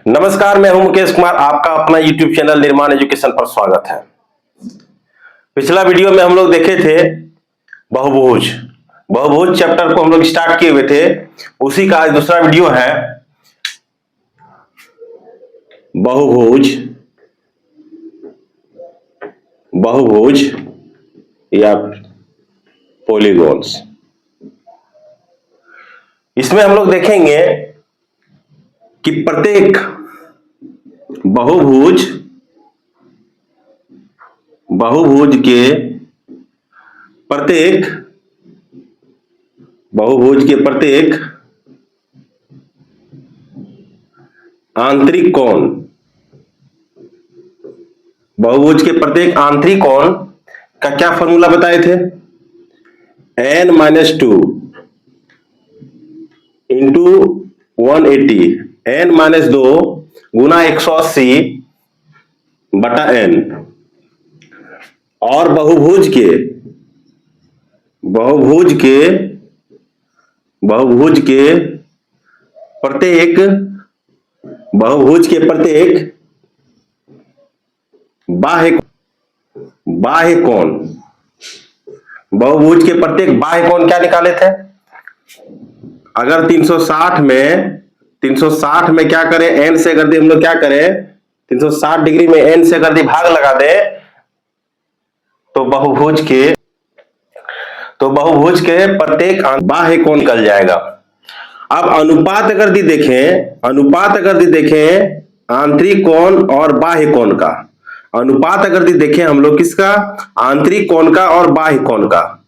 नमस्कार, मैं हूं मुकेश कुमार। आपका अपना YouTube चैनल निर्माण एजुकेशन पर स्वागत है। पिछला वीडियो में हम लोग देखे थे बहुभुज। बहुभुज चैप्टर को हम लोग स्टार्ट किए हुए थे, उसी का आज दूसरा वीडियो है बहुभुज। बहुभुज या पॉलीगॉन्स। इसमें हम लोग देखेंगे कि प्रत्येक बहुभुज के प्रत्येक आंतरिक कोण, बहुभुज के प्रत्येक आंतरिक कोण का क्या फॉर्मूला बताए थे? n-2 इंटू 180, n-2 गुना 180 बटा n। और बहुभुज के प्रत्येक बाह्य कोण, बहुभुज के प्रत्येक बाह्य कोण क्या निकाले थे? अगर 360 में क्या करें, n से अगर हम लोग क्या करें, 360 डिग्री में n से अगर भाग लगा दे तो बहुभुज के प्रत्येक बाह्य कोण निकल जाएगा। अब अनुपात अगर देखें आंतरिक कोण और बाह्य कोण का, अनुपात अगर देखें हम लोग किसका? आंतरिक कोण का और बाह्य कोण का।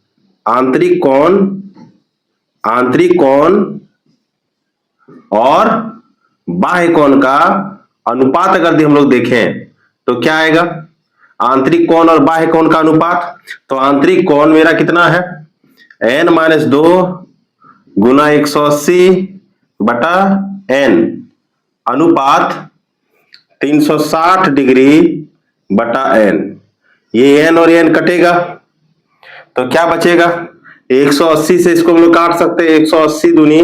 आंतरिक कोण और बाह्य कोण का अनुपात अगर हम लोग देखें तो क्या आएगा? आंतरिक कोण और बाह्य कोण का अनुपात, तो आंतरिक कोण मेरा कितना है? n-2 गुना 180 बटा n अनुपात 360 डिग्री बटा n। ये n और n कटेगा तो क्या बचेगा? 180 से इसको हम लोग काट सकते हैं, 180 दूनी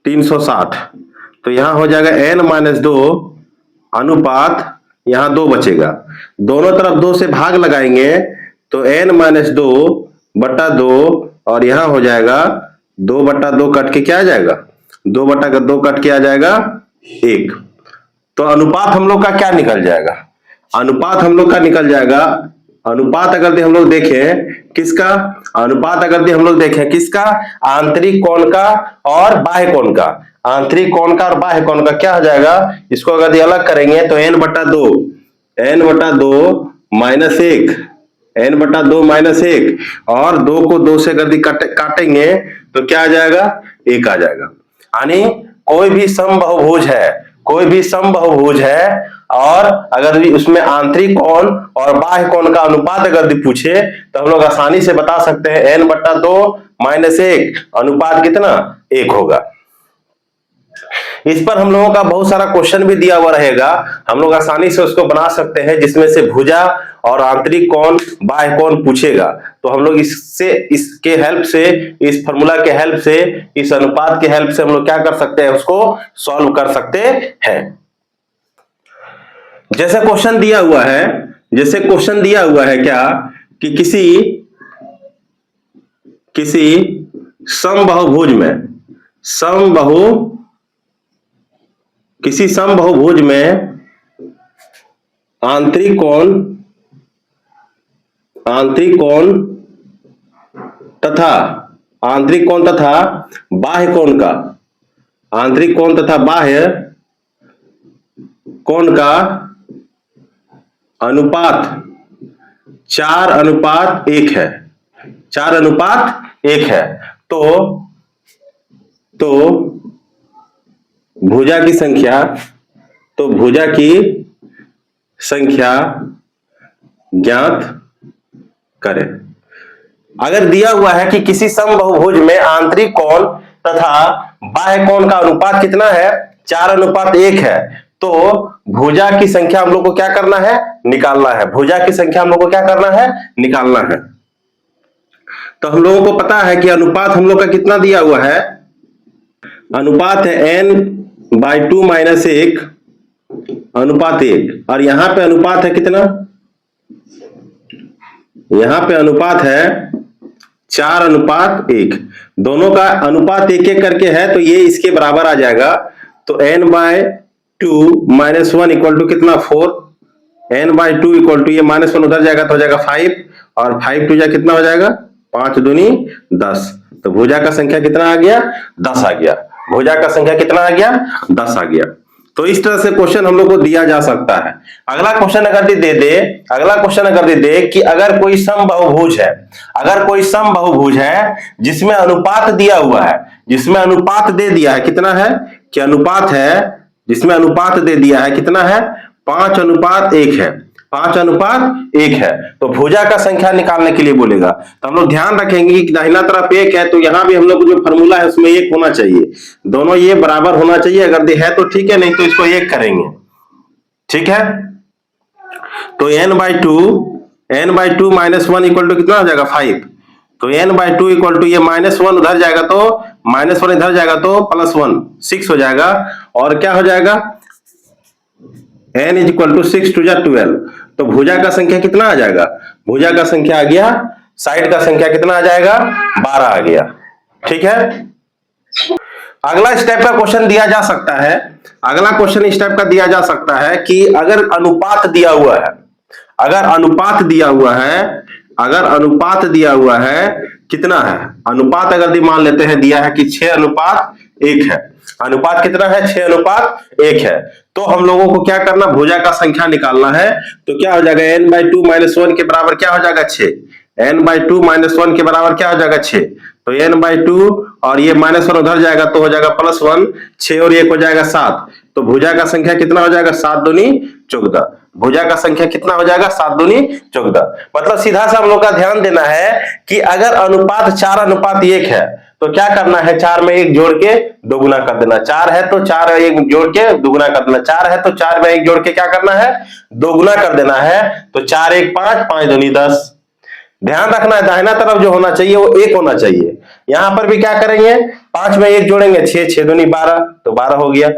360, तो यहां हो जाएगा n-2 अनुपात, यहां 2 बचेगा। दोनों तरफ 2 से भाग लगाएंगे तो n-2 बटा 2 और यहां हो जाएगा 2 बटा 2 कट के क्या आ जाएगा? 2 बटा 2 कट के आ जाएगा 1। तो अनुपात हम लोग का क्या निकल जाएगा? अनुपात हम लोग का निकल जाएगा, अनुपात अगर हम लोग देखें किसका? अनुपात अगर हम लोग देखें किसका? आंतरिक कोण का और बाह्य कोण का। आंतरिक कोण का और बाह्य कोण का क्या हो जाएगा? इसको अगर अलग करेंगे तो n बटा 2 माइनस 1, n/2 माइनस 1 और 2 को 2 से अगर काटेंगे तो क्या आ जाएगा? 1 आ जाएगा। यानी कोई भी समबाहुभुज है और अगर भी उसमें आंतरिक कोण और बाह्य कोण का अनुपात अगर पूछे तो हम लोग आसानी से बता सकते हैं n/2 माइनस 1 अनुपात कितना? 1 होगा। इस पर हम लोगों का बहुत सारा क्वेश्चन भी दिया हुआ रहेगा, हम लोग आसानी से उसको बना सकते हैं, जिसमें से भुजा और आंतरिक कोण बाह्य कोण पूछेगा तो हम लोग इसके हेल्प से, इस फॉर्मूला के हेल्प से, इस अनुपात के हेल्प से हम लोग क्या कर सकते हैं? उसको सॉल्व कर सकते हैं। जैसे क्वेश्चन दिया हुआ है क्या कि किसी समबाहुभुज में आंतरिक तथा बाह्य कोण का अनुपात 4:1 है। 4:1 है तो भुजा की संख्या ज्ञात करें। अगर दिया हुआ है कि किसी समबाहुभुज में आंतरिक कोण तथा बाह्य कोण का अनुपात कितना है? 4:1 है, तो भुजा की संख्या हम लोग को क्या करना है? निकालना है। भुजा की संख्या हम लोग को क्या करना है? निकालना है। तो हम लोगों को पता है कि अनुपात हम लोग का कितना दिया हुआ है? अनुपात है n बाई 2 माइनस 1 अनुपात 1, और यहां पे अनुपात है कितना, यहां पे अनुपात है 4:1, दोनों का अनुपात 1:1 करके है, तो ये इसके बराबर आ जाएगा। तो n/2 माइनस 1 इक्वल टू कितना 4, n/2 इक्वल टू ये -1 उधर जाएगा तो हो जाएगा 5, और 5 टू जा कितना हो जाएगा 5 दूनी 10, तो भुजा का संख्या कितना आ गया 10 आ गया, भुजा का संख्या कितना आ गया 10 आ गया। तो इस तरह से क्वेश्चन हम लोग को दिया जा सकता है। अगला क्वेश्चन अगर दे दे कि अगर कोई समबाहुभुज है, अगर कोई समबाहुभुज है जिसमें अनुपात दिया हुआ है, जिसमें अनुपात दे दिया है कितना है कि अनुपात है, जिसमें अनुपात दे दिया है कितना है 5:1 है, 5:1 है, तो भुजा का संख्या निकालने के लिए बोलेगा। तो हम लोग ध्यान रखेंगे कि दाहिना तरफ 1 है, तो यहां भी हम लोग जो फॉर्मूला है उसमें 1 होना चाहिए, दोनों ये बराबर होना चाहिए, अगर दे है तो ठीक है, नहीं तो इसको 1 करेंगे, ठीक है। तो n/2 माइनस 1 इक्वल टू कितना हो जाएगा 5, तो n/2 इक्वल टू ये -1 उधर जाएगा तो -1 इधर जाएगा तो +1 6 हो जाएगा, और क्या हो जाएगा n is equal to 6 to 12, तो भुजा का संख्या कितना आ जाएगा, भुजा का संख्या आ गया, साइड का संख्या कितना आ जाएगा 12 आ गया, ठीक है। अगला इस टाइप का क्वेश्चन दिया जा सकता है, अगला क्वेश्चन इस टाइप का दिया जा सकता है कि अगर अनुपात दिया हुआ है, अगर अनुपात दिया हुआ है, अगर अनुपात दिया हुआ है कितना है, अनुपात अगर मान लेते हैं दिया है कि 6:1 है, अनुपात कितना है 6:1 है, तो हम लोगों को क्या करना, भुजा का संख्या निकालना है। तो क्या हो जाएगा n/2 माइनस 1 के बराबर क्या हो जाएगा 6, n/2 माइनस 1 के बराबर क्या हो जाएगा 6, तो n/2 और ये -1 उधर जाएगा तो हो जाएगा +1, 6 और 1 हो जाएगा 7, तो भुजा का संख्या कितना हो जाएगा 7 दूनी 14, भुजा का संख्या कितना हो जाएगा 7 दूनी 14। मतलब सीधा सा हम लोग का ध्यान देना है कि अगर अनुपात 4:1 है तो क्या करना है, 4 में 1 जोड़ के दोगुना कर देना, 4 है तो 4 1 जोड़ के दोगुना कर देना, 4 है तो 4 में 1 जोड़ के क्या करना है दोगुना कर देना है, तो 4 1 5, 5 दूनी 10। ध्यान रखना है दाहिना तरफ जो होना चाहिए वो 1 होना चाहिए। यहां पर भी क्या करेंगे 5 में 1 जोड़ेंगे 6, 6 दूनी 12, तो 12 हो गया।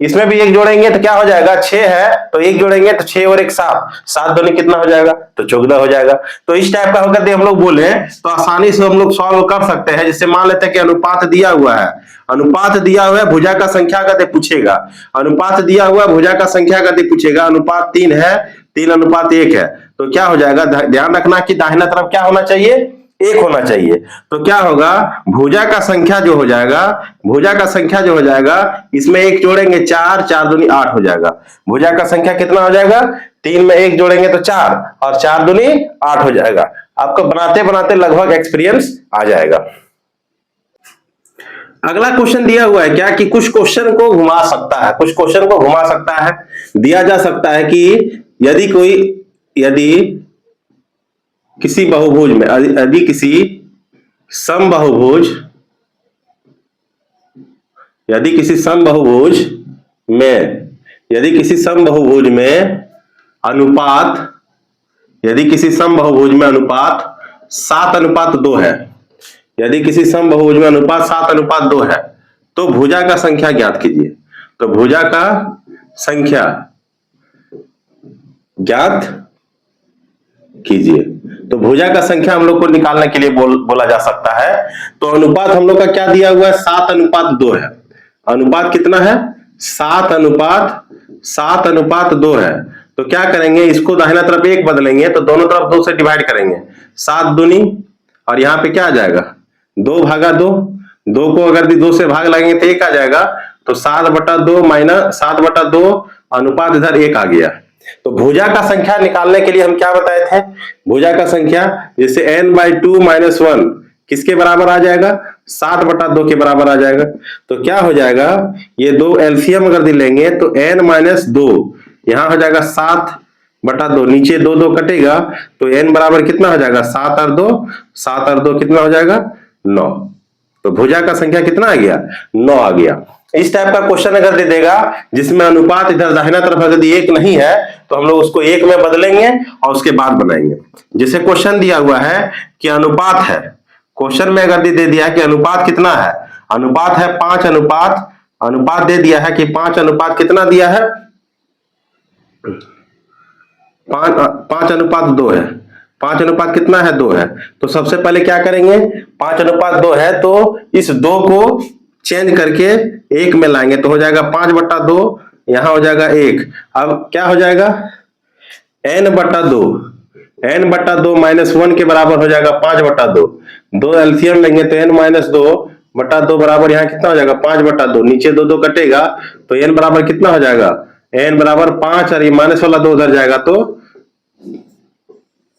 इसमें भी 1 जोड़ेंगे तो क्या हो जाएगा 6 है तो 1 जोड़ेंगे तो 6 और 1 7, 7 दूनी कितना हो जाएगा तो 14 हो जाएगा। तो इस टाइप का होकर हम लोग बोले तो आसानी से हम लोग सॉल्व कर सकते हैं। जैसे मान लेते हैं कि अनुपात दिया हुआ है, अनुपात दिया हुआ है, भुजा का संख्या का पूछेगा, अनुपात दिया हुआ है, भुजा का संख्या का पूछेगा, अनुपात 3 है, 3:1 है, तो क्या हो जाएगा, ध्यान रखना कि दाहिना तरफ क्या होना चाहिए 1 होना चाहिए। तो क्या होगा भुजा का संख्या जो हो जाएगा, भुजा का संख्या जो हो जाएगा इसमें 1 जोड़ेंगे 4, 4 दूनी 8 हो जाएगा। भुजा का संख्या कितना हो जाएगा 3 में 1 जोड़ेंगे तो 4 और 4 दूनी 8 हो जाएगा। आपको बनाते बनाते लगभग एक्सपीरियंस आ जाएगा। अगला क्वेश्चन दिया हुआ है क्या कि कुछ क्वेश्चन को घुमा सकता है, कुछ क्वेश्चन को घुमा सकता है। दिया जा सकता है कि यदि किसी बहुभुज में, यदि किसी समबाहुभुज, यदि किसी समबाहुभुज में, यदि किसी समबाहुभुज में अनुपात, यदि किसी समबाहुभुज में अनुपात 7:2 है, यदि किसी समबाहुभुज में अनुपात 7:2 है तो भुजा का संख्या ज्ञात कीजिए। तो भुजा का संख्या ज्ञात कीजिए। तो भुजा का संख्या हम लोग को निकालने के लिए बोला जा सकता है। तो अनुपात हम लोग का क्या दिया हुआ है 7:2 है। अनुपात कितना है 7:2 है। तो क्या करेंगे इसको दाहिना तरफ 1 बदलेंगे तो दोनों तरफ 2 से डिवाइड करेंगे, 7 दूनी और यहाँ पे क्या आ जाएगा 2/2, 2 को अगर 2 से भाग लगेंगे तो 1 आ जाएगा, तो 7/2 माइनस 7/2 अनुपात इधर 1 आ गया। तो भुजा का संख्या निकालने के लिए हम क्या बताए थे, भुजा का संख्या जैसे n/2 माइनस 1 किसके बराबर आ जाएगा 7/2 के बराबर आ जाएगा। तो क्या हो जाएगा ये 2 एलसीएम अगर लेंगे तो n-2 यहां हो जाएगा 7/2, नीचे 2 2 कटेगा तो n बराबर कितना हो जाएगा 7 और 2, 7 और 2 कितना हो जाएगा 9। तो भुजा का संख्या कितना आ गया 9 आ गया। इस टाइप का क्वेश्चन अगर दे देगा जिसमें अनुपात इधर दाहिना तरफ अगर 1 नहीं है तो हम लोग उसको 1 में बदलेंगे और उसके बाद बनाएंगे। जैसे क्वेश्चन दिया हुआ है कि अनुपात है, क्वेश्चन में अगर दे दिया कि अनुपात कितना है, अनुपात है 5:3 अनुपात दे दिया है कि 5 अनुपात कितना दिया है, 5 अनुपात 2 है। 5 अनुपात कितना है, 2 है। तो सबसे पहले क्या करेंगे, 5 अनुपात 2 है तो इस 2 को चेंज करके 1 में लाएंगे तो हो जाएगा 5/2, यहां हो जाएगा 1। अब क्या हो जाएगा, n/2, n/2 -1 के बराबर हो जाएगा 5/2। 2 एलसीएम लेंगे तो n-2/2 बराबर यहाँ कितना हो जाएगा 5/2। नीचे 2 कटेगा तो n बराबर कितना हो जाएगा, n बराबर 5 और ये माइनस वाला 2 उधर जाएगा तो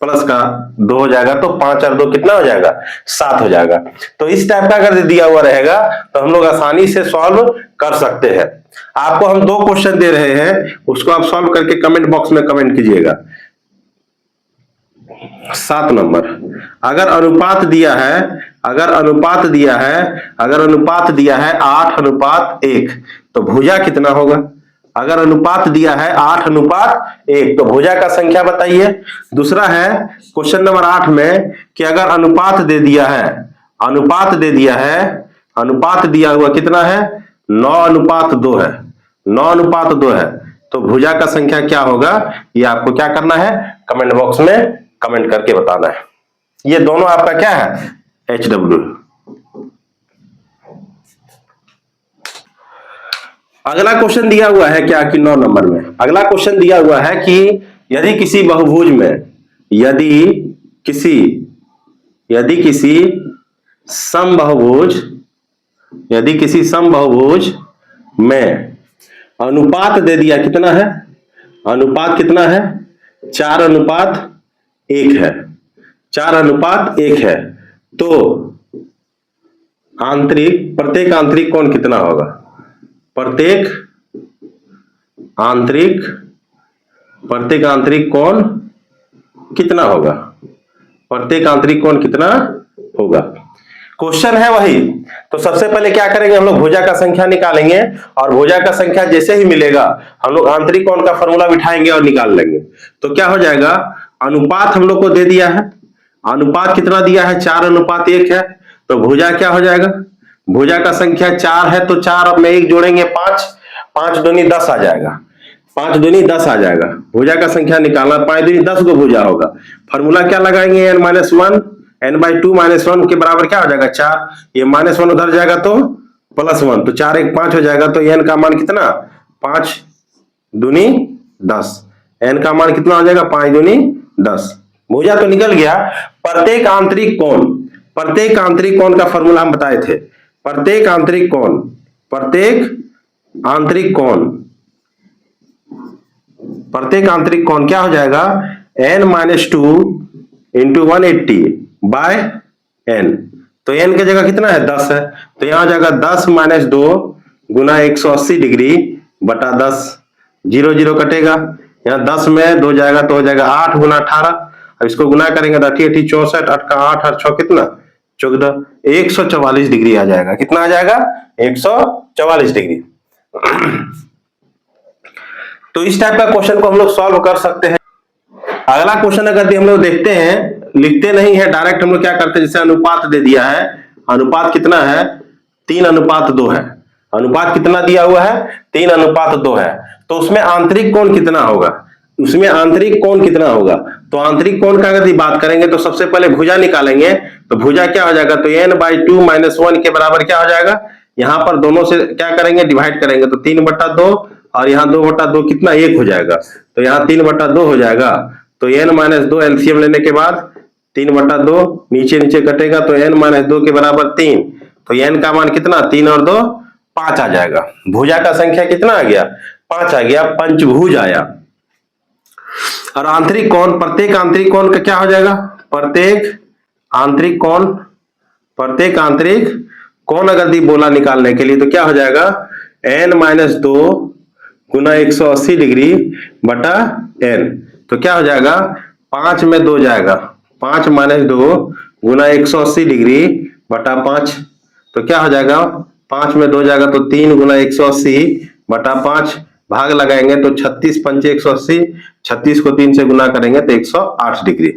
प्लस का 2 हो जाएगा। तो 5 और 2 कितना हो जाएगा, 7 हो जाएगा। तो इस टाइप का अगर दिया हुआ रहेगा तो हम लोग आसानी से सॉल्व कर सकते हैं। आपको हम 2 क्वेश्चन दे रहे हैं, उसको आप सॉल्व करके कमेंट बॉक्स में कमेंट कीजिएगा। 7 नंबर, अगर अनुपात दिया है 8:1 तो भुजा कितना होगा। अगर अनुपात दिया है 8:1 तो भुजा का संख्या बताइए। दूसरा है क्वेश्चन नंबर 8 में कि अगर अनुपात दे दिया हुआ कितना है, 9:2 है, 9:2 है। तो भुजा का संख्या क्या होगा, ये आपको क्या करना है, कमेंट बॉक्स में कमेंट करके बताना है। ये दोनों आपका क्या है, HW। अगला क्वेश्चन दिया हुआ है क्या कि 9 नंबर में अगला क्वेश्चन दिया हुआ है कि यदि किसी बहुभुज समबहुभुज में अनुपात दे दिया, कितना है, अनुपात कितना है, 4:1 है, 4:1 है। तो प्रत्येक आंतरिक कोण कितना होगा, प्रत्येक आंतरिक कोण कितना होगा, प्रत्येक आंतरिक कोण कितना होगा। क्वेश्चन है वही। तो सबसे पहले क्या करेंगे, हम लोग भुजा का संख्या निकालेंगे और भुजा का संख्या जैसे ही मिलेगा हम लोग आंतरिक कोण का फॉर्मूला बिठाएंगे और निकाल लेंगे। तो क्या हो जाएगा, अनुपात हम लोग को दे दिया है, अनुपात कितना दिया है, 4:1 है। तो भुजा क्या हो जाएगा, भुजा का संख्या 4 है तो 4 में 1 जोड़ेंगे 5, 5 दूनी 10 आ जाएगा, 5 दूनी 10 आ जाएगा। भुजा का संख्या निकालना, 5 दूनी 10 को भुजा होगा। फॉर्मूला क्या लगाएंगे, n-1, n/2 -1 के बराबर क्या हो जाएगा 4, ये -1 उधर जाएगा तो +1, तो 4 1 5 हो जाएगा। तो n का मान कितना, 5 दूनी 10, n का मान कितना हो जाएगा, 5 दूनी 10। भुजा तो निकल गया। प्रत्येक आंतरिक कोण का फॉर्मूला हम बताए थे। प्रत्येक आंतरिक कोण क्या हो जाएगा, n-2 × 180/n। तो n की जगह कितना है, 10 है। तो यहां हो जाएगा 10 - 2 × 180 डिग्री बटा 10, 0 0 कटेगा। यहाँ 10 में 2 जाएगा तो हो जाएगा 8 × 18। अब इसको गुना करेंगे तो 8 × 64, 8 का 8 और 6 कितना 14, 144 डिग्री आ जाएगा। कितना आ जाएगा, 144 डिग्री। तो इस टाइप का क्वेश्चन को हम लोग सॉल्व कर सकते हैं। अगला क्वेश्चन अगर हम लोग देखते हैं, लिखते नहीं है डायरेक्ट, हम लोग क्या करते हैं, जैसे अनुपात दे दिया है, अनुपात कितना है, 3:2 है। अनुपात कितना दिया हुआ है, 3:2 है। तो उसमें आंतरिक कोण कितना होगा, तो आंतरिक कोण का अगर बात करेंगे तो सबसे पहले भुजा निकालेंगे। तो भुजा क्या हो जाएगा, तो n/2 -1 के बराबर क्या हो जाएगा, यहां पर दोनों से क्या करेंगे, डिवाइड करेंगे तो 3/2 और यहाँ 2/2 कितना 1 हो जाएगा। तो यहाँ 3/2 हो जाएगा। तो n-2 एलसीएम लेने के बाद 3/2 नीचे नीचे कटेगा तो n-2 के बराबर 3। तो n का मान कितना, 3 और 2 5 आ जाएगा। भुजा का संख्या कितना आ गया, 5 आ गया, पंचभुज आया। और आंतरिक कोण, प्रत्येक आंतरिक कोण का क्या हो जाएगा, प्रत्येक आंतरिक कोण अगर दी बोला निकालने के लिए तो क्या हो जाएगा, n-2 × 180 डिग्री बटा n। तो क्या हो जाएगा, 5 में 2 जाएगा, 5 - 2 × 180 डिग्री बटा 5। तो क्या हो जाएगा, 5 में 2 जाएगा तो 3 × 180 बटा 5, भाग लगाएंगे तो 36 × 5 = 180, 36 को 3 से गुना करेंगे तो 108 डिग्री।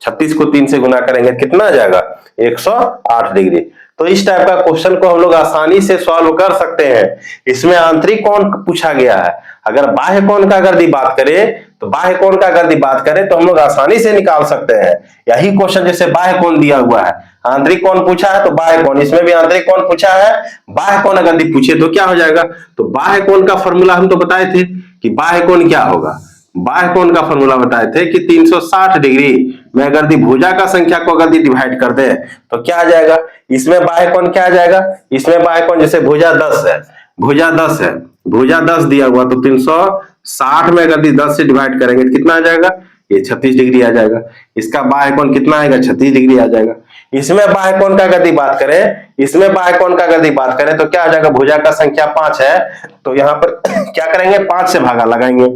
36 को 3 से गुना करेंगे कितना आ जाएगा 108 डिग्री। तो इस टाइप का क्वेश्चन को हम लोग आसानी से सॉल्व कर सकते हैं। इसमें आंतरिक कोण पूछा गया है। अगर बाह्य कोण का अगर बात करें तो बाह्य कोण का अगर बात करें तो हम लोग आसानी से निकाल सकते हैं। यही क्वेश्चन जैसे बाह्य कोण दिया हुआ है, आंतरिक कोण पूछा है तो बाह्य कोण, इसमें भी आंतरिक कोण पूछा है, बाह्य कोण अगर पूछे तो क्या हो जाएगा। तो बाह्य कोण का फॉर्मूला हम तो बताए थे कि बाह्य कोण क्या होगा। बाह्य कोण का फॉर्मूला बताए थे कि 360 डिग्री में अगर भुजा का संख्या को अगर डिवाइड कर दे तो क्या आ जाएगा। इसमें बाह्य कोण क्या आ जाएगा, इसमें बाह्य कोण जैसे भुजा 10 है, भुजा 10 है, भुजा 10 दिया हुआ तो 360 में अगर 10 से डिवाइड करेंगे तो कितना आ जाएगा, ये 36 डिग्री आ जाएगा। इसका बाह्य कोण कितना आएगा, 36 डिग्री आ जाएगा। इसमें बाह्य कोण का अगर बात करें, इसमें बाह्य कोण का अगर बात करें तो क्या आ जाएगा, भुजा का संख्या 5 है तो यहाँ पर क्या करेंगे 5 से भागा लगाएंगे।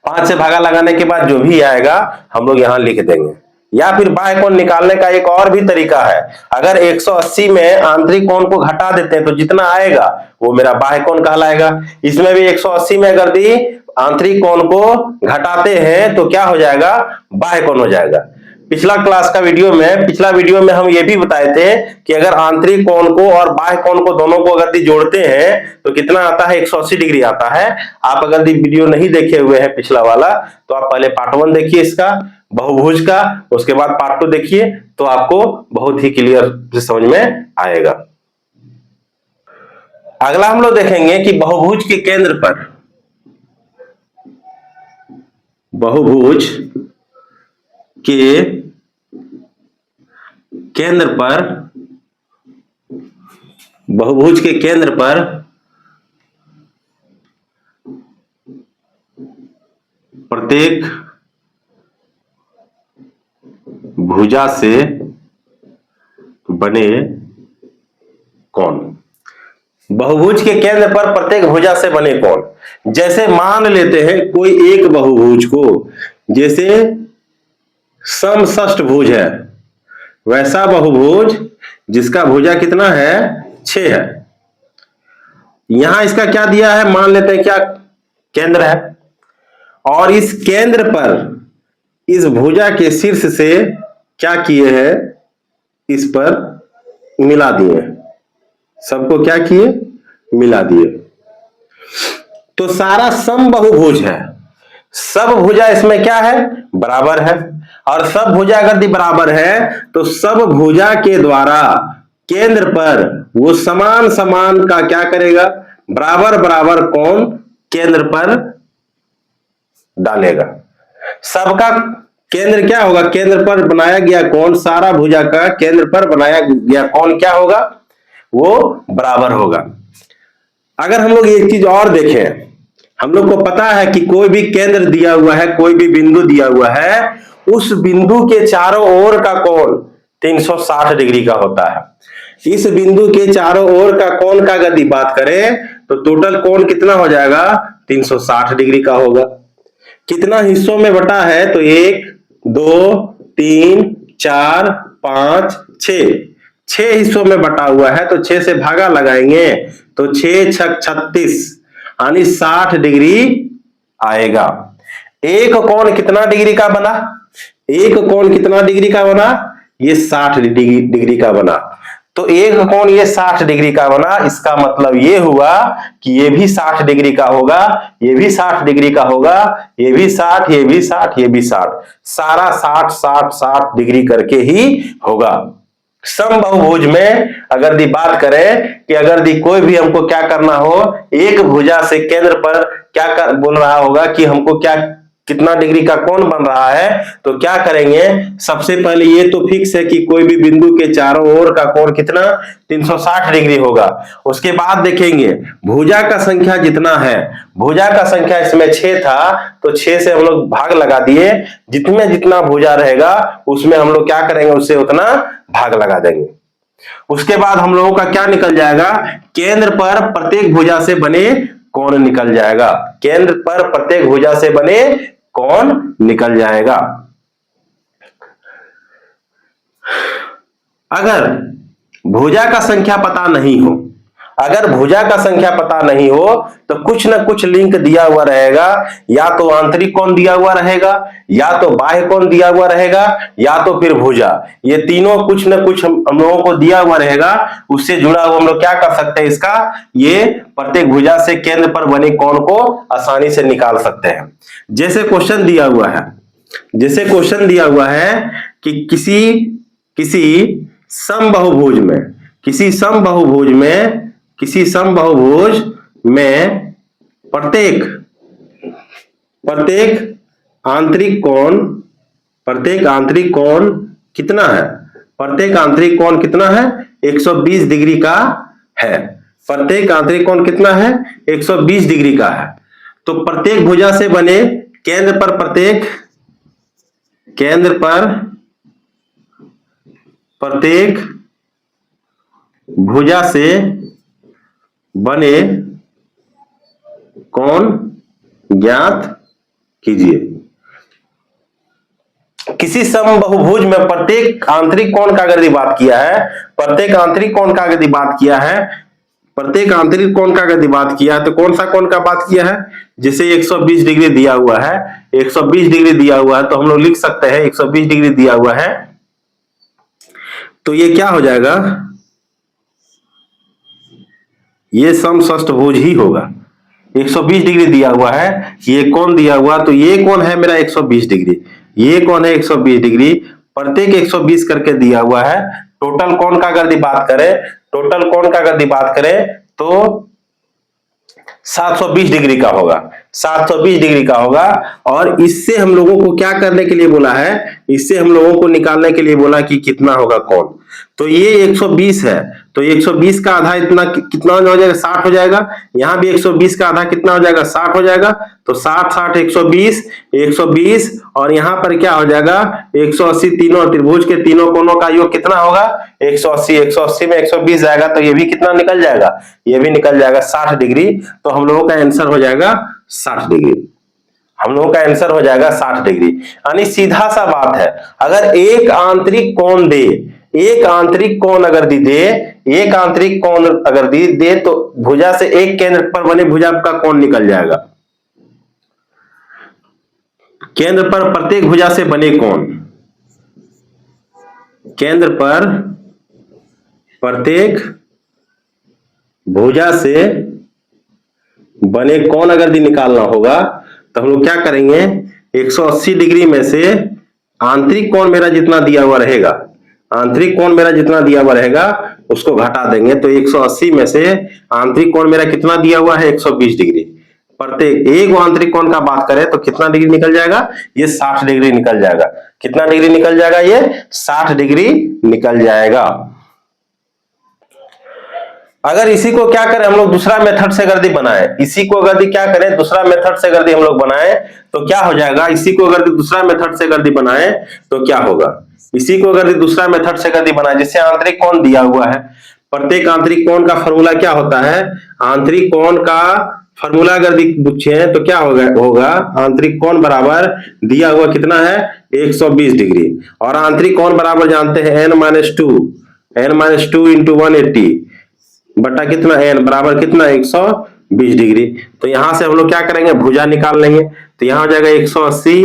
5 से भागा लगाने के बाद जो भी आएगा हम लोग यहाँ लिख देंगे। या फिर बाह्य कोण निकालने का एक और भी तरीका है। अगर 180 में आंतरिक कोण को घटा देते हैं तो जितना आएगा वो मेरा बाह्य कोण कहलाएगा। इसमें भी 180 में अगर आंतरिक कोण को घटाते हैं तो क्या हो जाएगा, बाह्य कोण हो जाएगा। पिछला वीडियो में हम ये भी बताए थे कि अगर आंतरिक कोण को और बाह्य कोण को दोनों को अगर जोड़ते हैं तो कितना आता है, 180 डिग्री आता है। आप अगर वीडियो नहीं देखे हुए हैं पिछला वाला तो आप पहले पार्ट 1 देखिए इसका बहुभुज का, उसके बाद पार्ट 2 देखिए तो आपको बहुत ही क्लियर से समझ में आएगा। अगला हम लोग देखेंगे कि बहुभुज के केंद्र पर, बहुभुज के केंद्र पर, बहुभुज के केंद्र पर प्रत्येक भुजा से बने कोण, बहुभुज के केंद्र पर प्रत्येक भुजा से बने कोण। जैसे मान लेते हैं कोई एक बहुभुज को, जैसे समषष्ठभुज है, वैसा बहुभुज जिसका भुजा कितना है 6 है। यहां इसका क्या दिया है, मान लेते हैं क्या केंद्र है, और इस केंद्र पर इस भुजा के शीर्ष से क्या किए हैं, इस पर मिला दिए, सबको क्या किए, मिला दिए। तो सारा समबहुभुज है, सब भुजा इसमें क्या है, बराबर है। और सब भुजा अगर बराबर है तो सब भुजा के द्वारा केंद्र पर वो समान समान का क्या करेगा, बराबर बराबर कोण केंद्र पर डालेगा। सबका केंद्र क्या होगा, केंद्र पर बनाया गया कोण, सारा भुजा का केंद्र पर बनाया गया कोण क्या होगा, वो बराबर होगा। अगर हम लोग एक चीज और देखें, हम लोग को पता है कि कोई भी केंद्र दिया हुआ है, कोई भी बिंदु दिया हुआ है, उस बिंदु के चारों ओर का कोण 360 डिग्री का होता है। इस बिंदु के चारों ओर का कोण का यदि बात करें तो टोटल कोण कितना हो जाएगा, 360 डिग्री का होगा। कितना हिस्सों में बटा है तो 1 2 3 4 5 6 हिस्सों में बटा हुआ है। तो 6 से भागा लगाएंगे तो 6 छक 36 यानी 60 डिग्री आएगा। एक कोण कितना डिग्री का बना, एक कोण कितना डिग्री का बना, ये 60 डिग्री का बना। तो एक कोण ये 60 डिग्री का बना, इसका मतलब ये हुआ कि ये भी 60 डिग्री का होगा, ये भी 60 डिग्री का होगा, ये भी 60, ये भी 60, ये भी 60, सारा 60 60 60 डिग्री करके ही होगा। समबहुभुज में अगर बात करें कि अगर कोई भी हमको क्या करना हो, एक भुजा से केंद्र पर क्या बोल रहा होगा कि हमको क्या कितना डिग्री का कोण बन रहा है, तो क्या करेंगे, सबसे पहले ये तो फिक्स है कि कोई भी बिंदु के चारों ओर का कोण कितना 360 डिग्री होगा। उसके बाद देखेंगे भुजा का संख्या जितना है, भुजा का संख्या इसमें 6 था तो 6 से हम लोग भाग लगा दिए, जितने जितना भुजा रहेगा उसमें हम लोग क्या करेंगे, उससे उतना भाग लगा देंगे। उसके बाद हम लोगों का क्या निकल जाएगा, केंद्र पर प्रत्येक भुजा से बने कोण निकल जाएगा, केंद्र पर प्रत्येक भुजा से बने कोण निकल जाएगा। अगर भुजा का संख्या पता नहीं हो, अगर भुजा का संख्या पता नहीं हो तो कुछ ना कुछ लिंक दिया हुआ रहेगा, या तो आंतरिक कोण दिया हुआ रहेगा, या तो बाह्य कोण दिया हुआ रहेगा, या तो फिर भुजा। ये तीनों कुछ ना कुछ हम लोगों को दिया हुआ रहेगा, उससे जुड़ा हुआ हम लोग क्या कर सकते हैं, इसका ये प्रत्येक भुजा से केंद्र पर बने कोण को आसानी से निकाल सकते हैं। जैसे क्वेश्चन दिया हुआ है, जैसे क्वेश्चन दिया हुआ है कि किसी समबाहुभुज में, किसी समबाहुभुज में प्रत्येक आंतरिक कोण कितना है? प्रत्येक आंतरिक कोण कितना है? 120 डिग्री का है। प्रत्येक आंतरिक कोण कितना है? 120 डिग्री का है। तो प्रत्येक भुजा से बने केंद्र पर प्रत्येक भुजा से बने कोण ज्ञात कीजिए। किसी समबाहुभुज में प्रत्येक आंतरिक कोण का अगर बात किया है, प्रत्येक आंतरिक कोण का अगर बात किया है तो कौन सा कोण का बात किया है? जैसे 120 डिग्री दिया हुआ है, 120 डिग्री दिया हुआ है, तो हम लोग लिख सकते हैं 120 डिग्री दिया हुआ है, तो ये क्या हो जाएगा? ये समषष्ठभुज ही होगा। 120 डिग्री दिया हुआ है, ये कोण दिया हुआ, तो ये कोण है मेरा 120 डिग्री, ये कोण है 120 डिग्री, प्रत्येक 120 करके दिया हुआ है। टोटल कोण का अगर बात करें तो 720 डिग्री का होगा, 720 डिग्री का होगा। और इससे हम लोगों को क्या करने के लिए बोला है? इससे हम लोगों को निकालने के लिए बोला कि कितना होगा कोण। तो ये 120 है, तो 120 का आधा इतना कितना हो जाएगा? 60 हो जाएगा। यहां भी 120 का आधा कितना हो जाएगा? 60 हो जाएगा। तो 60 60 120 और यहां पर क्या हो जाएगा? 180। तीनों त्रिभुज के तीनों कोणों का योग कितना होगा? 180। 180 में 120 जाएगा तो ये भी कितना निकल जाएगा? ये भी निकल जाएगा 60 डिग्री। तो हम लोगों का आंसर हो जाएगा 60 डिग्री। हम लोगों का आंसर हो जाएगा 60 डिग्री। यानी सीधा सा बात है, अगर एक आंतरिक कोण दे, एक आंतरिक कोण अगर दे तो भुजा से एक केंद्र पर बने भुजा का कोण निकल जाएगा। केंद्र पर प्रत्येक भुजा से बने कोण, केंद्र पर प्रत्येक भुजा से बने कोण अगर निकालना होगा तो हम लोग क्या करेंगे? 180 डिग्री में से आंतरिक कोण मेरा जितना दिया हुआ रहेगा, उसको घटा देंगे। तो 180 में से आंतरिक कोण मेरा कितना दिया हुआ है? 120 डिग्री। प्रत्येक एक आंतरिक कोण का बात करें तो कितना डिग्री निकल जाएगा? ये 60 डिग्री निकल जाएगा। कितना डिग्री निकल जाएगा? ये 60 डिग्री निकल जाएगा। अगर इसी को क्या करें हम लोग दूसरा मेथड से अगर बनाए, इसी को अगर क्या करें दूसरा मेथड से अगर हम लोग बनाए तो क्या हो जाएगा? इसी को अगर दूसरा मेथड से अगर बनाए तो क्या होगा? इसी को अगर दूसरा मेथड से अगर बनाए, जिससे आंतरिक कोण दिया हुआ है, प्रत्येक आंतरिक कोण का फॉर्मूला क्या होता है? आंतरिक कोण का फॉर्मूला अगर पूछे तो क्या होगा? आंतरिक कोण बराबर दिया हुआ कितना है? 120 डिग्री। और आंतरिक कोण बराबर जानते हैं n-2 इंटू 180 बटा कितना? n बराबर कितना? 120 डिग्री। तो यहां से हम लोग क्या करेंगे? भुजा निकाल लेंगे। तो यहां हो जाएगा 180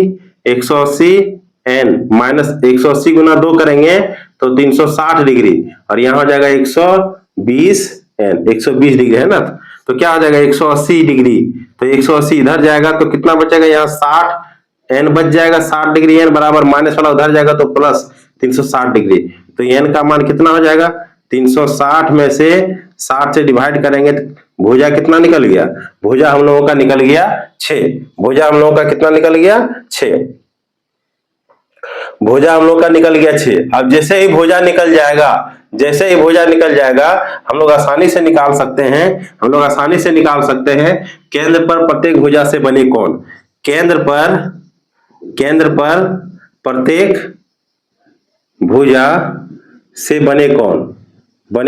n माइनस 180 गुना 2 करेंगे तो 360 डिग्री, और यहां हो जाएगा 120 n, 120 डिग्री है ना। तो क्या हो जाएगा? 180 डिग्री। तो 180 इधर जाएगा तो कितना बचेगा? यहाँ 60 n बच जाएगा। 60 डिग्री n बराबर माइनस वाला उधर जाएगा तो प्लस 360 डिग्री। तो n का मान कितना हो जाएगा? 360 में से 60 से डिवाइड करेंगे तो भुजा कितना निकल गया? भुजा हम लोगों का निकल गया 6। भुजा हम लोगों का कितना निकल गया? 6। भुजा हम लोग का निकल गया 6। अब जैसे ही भुजा निकल जाएगा हम लोग आसानी से निकाल सकते हैं केंद्र पर प्रत्येक भुजा से बने कोण। केंद्र पर प्रत्येक भुजा से बने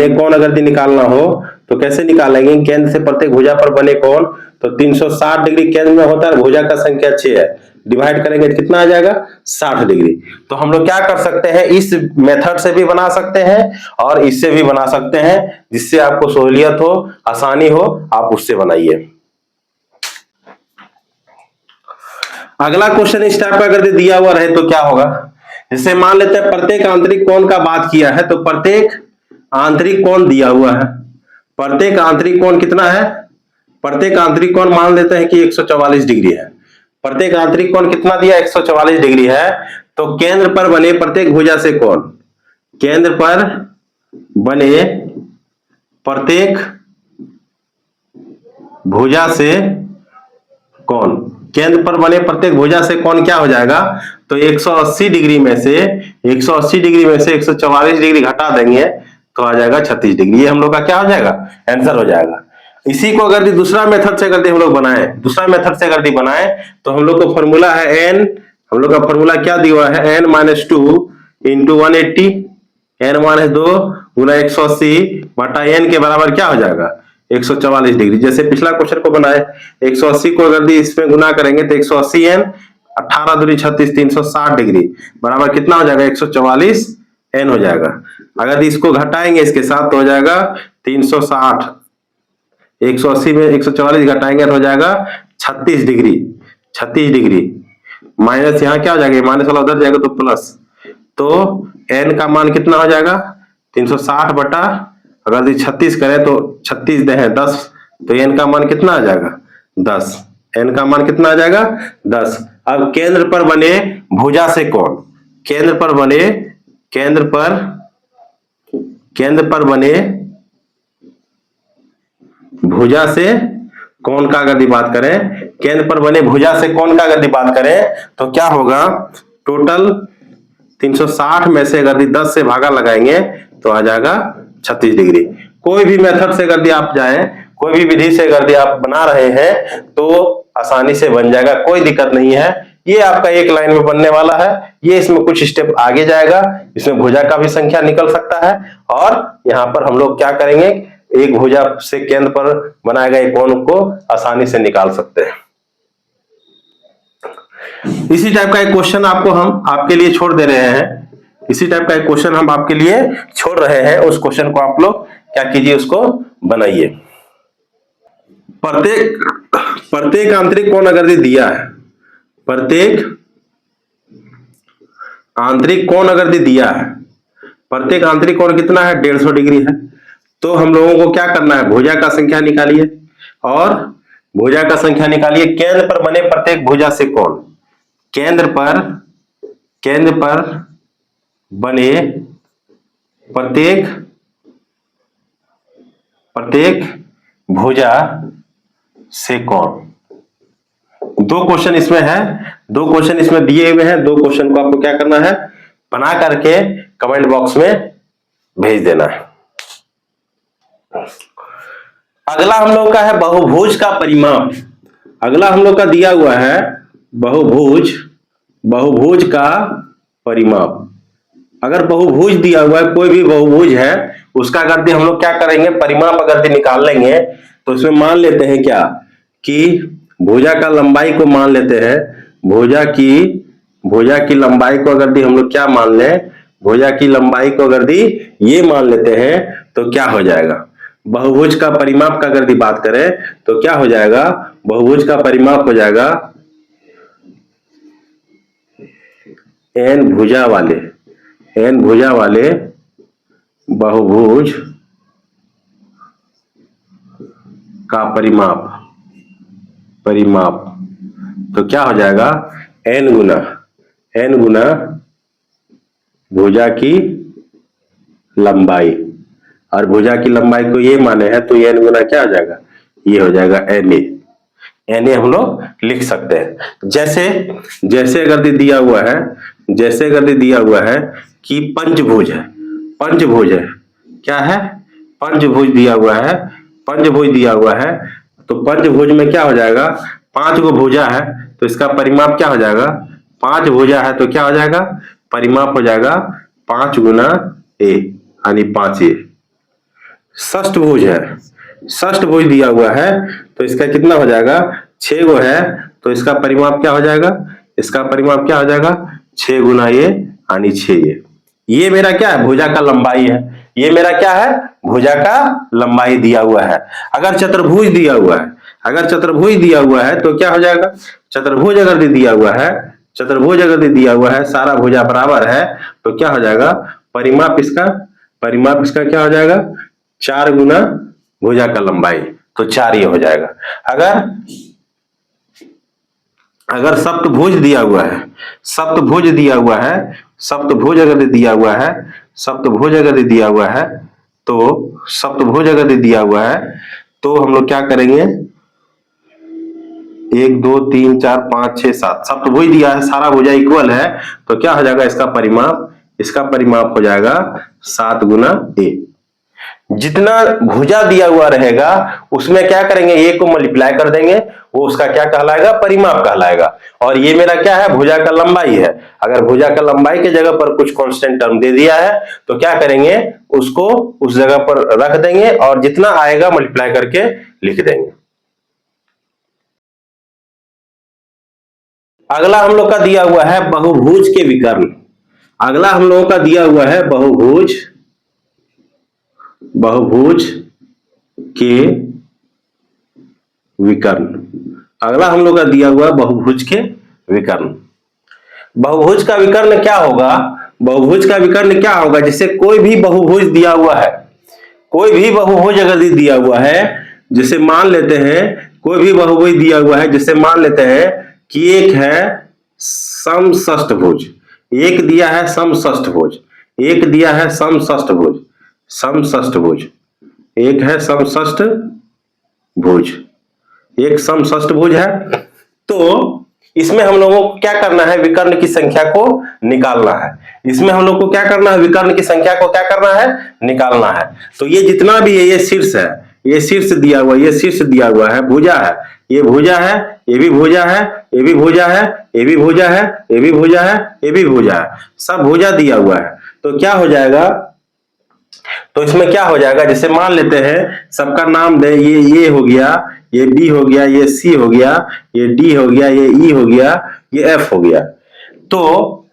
कोण अगर निकालना हो तो कैसे निकालेंगे? केंद्र से प्रत्येक भुजा पर बने कोण तो 360 डिग्री केंद्र में होता है, भुजा का संख्या 6 है। डिवाइड करेंगे तो कितना आ जाएगा 60 डिग्री। तो हम लोग क्या कर सकते हैं, इस मेथड से भी बना सकते हैं और इससे भी बना सकते हैं, जिससे आपको सहूलियत हो, आसानी हो, आप उससे बनाइए। अगला क्वेश्चन इस टाइप का अगर दिया हुआ रहे तो क्या होगा, जैसे मान लेते हैं प्रत्येक आंतरिक कोण का बात किया है, तो प्रत्येक आंतरिक कोण दिया हुआ है। प्रत्येक आंतरिक कोण कितना है, प्रत्येक आंतरिक कोण मान लेते हैं कि 144 डिग्री है। प्रत्येक आंतरिक कोण कितना दिया, 144 डिग्री है। तो केंद्र पर बने प्रत्येक भुजा से कोण, केंद्र पर बने प्रत्येक भुजा से कोण, केंद्र पर बने प्रत्येक भुजा से कोण क्या हो जाएगा, तो 180 डिग्री में से 180 डिग्री में से 144 डिग्री घटा देंगे तो आ जाएगा 36 डिग्री। ये हम लोग का क्या हो जाएगा, आंसर हो जाएगा। इसी को अगर दूसरा मेथड से अगर हम लोग बनाए, दूसरा मेथड से अगर बनाए तो हम लोग का फॉर्मूला है n, हम लोग का फॉर्मूला क्या दिया हुआ है, n-2 इंटू 180, n-2 गुना 180 बटा n के बराबर क्या हो जाएगा 144 डिग्री। जैसे पिछला क्वेश्चन को बनाए, 180 को अगर इसमें गुना करेंगे तो 180 n 18 दूनी 36 360 डिग्री बराबर कितना हो जाएगा 144 n हो जाएगा। अगर इसको घटाएंगे इसके साथ तो हो जाएगा 360, 180 में 144 घटाएंगे तो हो जाएगा 36 डिग्री, 36 डिग्री माइनस यहाँ क्या हो जाएगा, माइनस वाला उधर जाएगा तो प्लस, तो n का मान कितना हो जाएगा 360 बटा अगर 36 करें तो 36 दे है 10, तो n का मान कितना आ जाएगा 10, n का मान कितना आ जाएगा 10। अब केंद्र पर बने भुजा से कोण, केंद्र पर बने बने भुजा से कोण का अगर बात करें, केंद्र पर बने भुजा से कोण का अगर बात करें तो क्या होगा, टोटल 360 में से अगर 10 से भागा लगाएंगे तो आ जाएगा 36 डिग्री। कोई भी मेथड से अगर आप जाएं, कोई भी विधि से अगर आप बना रहे हैं तो आसानी से बन जाएगा, कोई दिक्कत नहीं है। ये आपका एक लाइन में बनने वाला है, ये इसमें कुछ स्टेप आगे जाएगा, इसमें भुजा का भी संख्या निकल सकता है और यहाँ पर हम लोग क्या करेंगे, एक भुजा से केंद्र पर बनाए गए कोण को आसानी से निकाल सकते हैं। इसी टाइप का एक क्वेश्चन हम आपके लिए छोड़ दे रहे हैं, इसी टाइप का एक क्वेश्चन हम आपके लिए छोड़ रहे हैं, उस क्वेश्चन को आप लोग क्या कीजिए, उसको बनाइए। प्रत्येक आंतरिक कोण अगर दिया है, प्रत्येक आंतरिक कोण अगर दिया है, प्रत्येक आंतरिक कोण कितना है 150 डिग्री है, तो हम लोगों को क्या करना है, भुजा का संख्या निकालिए और भुजा का संख्या निकालिए। केंद्र पर बने प्रत्येक भुजा से कोण, केंद्र पर बने प्रत्येक भुजा से कोण। दो क्वेश्चन इसमें है, दो क्वेश्चन इसमें दिए हुए हैं, दो क्वेश्चन को आपको क्या करना है, बना करके कमेंट बॉक्स में भेज देना है। अगला हम लोग का है बहुभुज का परिमाप। अगला हम लोग का दिया हुआ है बहुभुज का परिमाप। अगर बहुभुज दिया हुआ है, कोई भी बहुभुज है, उसका अगर हम लोग क्या करेंगे, परिमाप अगर निकाल लेंगे तो इसमें मान लेते हैं क्या कि भुजा का लंबाई को मान लेते हैं, भुजा की लंबाई को अगर हम लोग क्या मान लें, भुजा की लंबाई को अगर ये मान लेते हैं तो क्या हो जाएगा, बहुभुज का परिमाप का अगर बात करें तो क्या हो जाएगा, बहुभुज का परिमाप हो जाएगा n भुजा वाले बहुभुज का परिमाप तो क्या हो जाएगा n गुना भुजा की लंबाई, और भुजा की लंबाई को ये माने हैं तो n गुना क्या हो जाएगा, ये हो जाएगा na हम लोग लिख सकते हैं। जैसे अगर दिया हुआ है कि पंचभुज है, क्या है, पंचभुज दिया हुआ है, तो पंचभुज में क्या हो जाएगा, 5 गो भुजा है तो इसका परिमाप क्या हो जाएगा, 5 भुजा है तो क्या हो जाएगा, परिमाप हो जाएगा 5 गुना a यानी 5a। षष्ठभुज दिया हुआ है तो इसका कितना हो जाएगा, 6 गो है तो इसका परिमाप क्या हो जाएगा, इसका परिमाप क्या हो जाएगा 6 गुना ये यानी 6 ये मेरा क्या है भुजा का लंबाई है। ये मेरा क्या है भुजा का लंबाई दिया हुआ है। अगर चतुर्भुज दिया हुआ है, अगर चतुर्भुज दिया हुआ है तो क्या हो जाएगा, चतुर्भुज अगर दिया हुआ है, चतुर्भुज अगर दिया हुआ है, सारा भुजा बराबर है तो क्या हो जाएगा परिमाप इसका क्या हो जाएगा 4 गुना भुजा का लंबाई, तो 4 ये हो जाएगा। अगर सप्तभुज दिया हुआ है, सप्तभुज दिया हुआ है, सप्तभुज अगर दिया हुआ है, सप्तभुज अगर दिया हुआ है तो सप्तभुज अगर दिया हुआ है तो हम लोग क्या करेंगे 1 2 3 4 5 6 7 सप्तभुज दिया है, सारा भुजा इक्वल है तो क्या हो जाएगा इसका परिमाप हो जाएगा 7 गुना a। जितना भुजा दिया हुआ रहेगा उसमें क्या करेंगे a को मल्टीप्लाई कर देंगे, वो उसका क्या कहलाएगा परिमाप कहलाएगा। और ये मेरा क्या है भुजा का लंबाई है। अगर भुजा का लंबाई के जगह पर कुछ कांस्टेंट टर्म दे दिया है तो क्या करेंगे उसको उस जगह पर रख देंगे और जितना आएगा मल्टीप्लाई करके लिख देंगे। अगला हम लोग का दिया हुआ है बहुभुज के विकर्ण। अगला हम लोगों का दिया हुआ है बहुभुज के विकर्ण। अगला हम लोग का दिया हुआ बहुभुज के विकर्ण। बहुभुज का विकर्ण क्या होगा, बहुभुज का विकर्ण क्या होगा, जैसे कोई भी बहुभुज दिया हुआ है, कोई भी बहुभुज अगर दिया हुआ है, जैसे मान लेते हैं कोई भी बहुभुज दिया हुआ है, जैसे मान लेते हैं कि एक है समषष्ठभुज, एक दिया है समषष्ठभुज, एक दिया है समषष्ठभुज, समषष्ठभुज एक है समषष्ठभुज, एक समषष्ठभुज है। तो इसमें हम लोगों को क्या करना है विकर्ण की संख्या को निकालना है। इसमें हम लोग को क्या करना है विकर्ण की संख्या को क्या करना है निकालना है। तो ये जितना भी है ये शीर्ष है, ये शीर्ष दिया हुआ, ये शीर्ष दिया हुआ है, भुजा है, ये भुजा है, ये भी भुजा है, ये भी भुजा है, ये भी भुजा है, ये भी भुजा है, ये भी भुजा है, सब भुजा दिया हुआ है। तो क्या हो जाएगा, तो इसमें क्या हो जाएगा, जैसे मान लेते हैं सबका नाम दे, ये हो गया, ये बी हो गया, ये सी हो गया, ये डी हो गया, ये ई हो गया, ये एफ हो गया। तो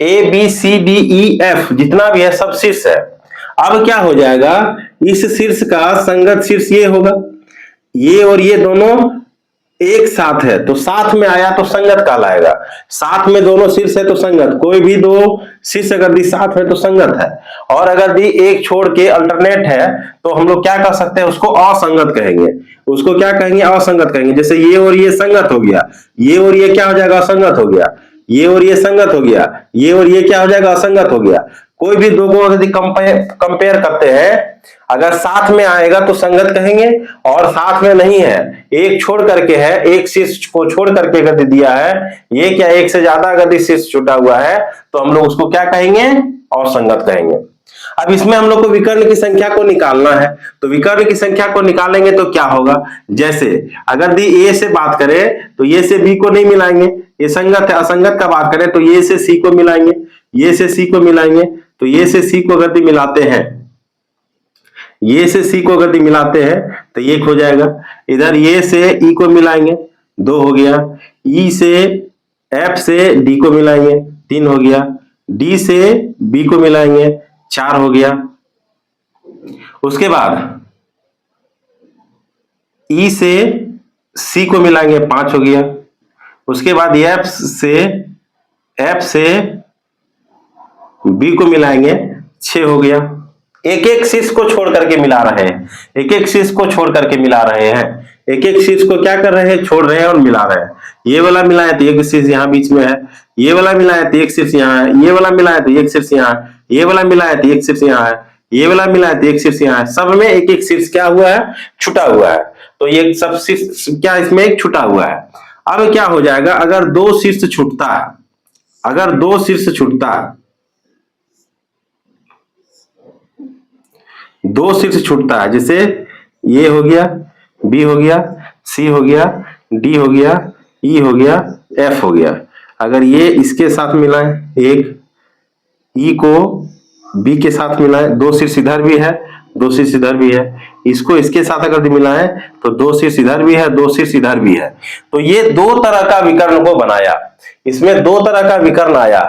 A B C D E F जितना भी है सब शीर्ष है। अब क्या हो जाएगा, इस शीर्ष का संगत शीर्ष ये होगा, ये और ये दोनों एक साथ है तो साथ में आया तो संगत कहलाएगा। साथ में दोनों शीर्ष है तो संगत, कोई भी दो शीर्ष अगर दी साथ है तो संगत है, और अगर दी एक छोड़ के अल्टरनेट है तो हम लोग क्या कर सकते हैं उसको असंगत कहेंगे। उसको क्या कहेंगे असंगत कहेंगे। जैसे ये और ये संगत हो गया, ये और ये क्या हो जाएगा असंगत हो गया, ये और ये संगत हो गया, ये और ये क्या हो जाएगा असंगत हो गया। कोई भी दो को यदि कंपेयर करते हैं, अगर साथ में आएगा तो संगत कहेंगे, और साथ में नहीं है एक छोड़ करके है, एक शीर्ष को छोड़ करके अगर दिया है, ये क्या एक से ज्यादा अगर शीर्ष छूटा हुआ है तो हम लोग उसको क्या कहेंगे असंगत कहेंगे। अब इसमें हम लोग को विकर्ण की संख्या को निकालना है। तो विकर्ण की संख्या को निकालेंगे तो क्या होगा, जैसे अगर दी ए से बात करें तो ये से बी को नहीं मिलाएंगे, ये संगत है। असंगत का बात करें तो ये से सी को मिलाएंगे, ये से सी को मिलाएंगे। तो ये से सी को अगर मिलाते हैं, ये से सी को अगर मिलाते हैं तो एक हो जाएगा। इधर ये से ई को मिलाएंगे 2 हो गया, ई से एफ से डी को मिलाएंगे 3 हो गया, डी से बी को मिलाएंगे 4 हो गया। उसके बाद ई से सी को मिलाएंगे 5 हो गया। उसके बाद एफ से बी को मिलाएंगे 6 हो गया। एक एक शीर्ष को छोड़ करके मिला रहे हैं, एक एक शीर्ष को छोड़ करके मिला रहे हैं, एक एक शीर्ष को क्या कर रहे हैं छोड़ रहे हैं और मिला रहे हैं। ये वाला मिला है तो एक शीर्ष यहाँ बीच में है, ये वाला मिला है तो एक शीर्ष यहाँ है, ये वाला मिला है तो एक शीर्ष यहाँ है, ये वाला मिला है तो एक शीर्ष यहाँ है, ये वाला मिला है तो एक शीर्ष यहाँ है। सब में एक एक शीर्ष क्या हुआ है छुटा हुआ है। तो ये सब शीर्ष क्या इसमें एक छुटा हुआ है। अब क्या हो जाएगा, अगर 2 शीर्ष छूटता है, अगर 2 शीर्ष छूटता है, 2 शीर्ष छूटता है, जैसे ये हो गया, बी हो गया, सी हो गया, डी हो गया, ई हो गया, एफ हो गया। अगर ये इसके साथ मिलाएं, एक ई को बी के साथ मिलाएं, 2 शीर्ष इधर भी है, 2 शीर्ष इधर भी है, इसको इसके साथ अगर मिलाएं तो 2 शीर्ष इधर भी है, 2 शीर्ष इधर भी है। तो ये 2 तरह का विकर्ण को बनाया, इसमें 2 तरह का विकर्ण आया।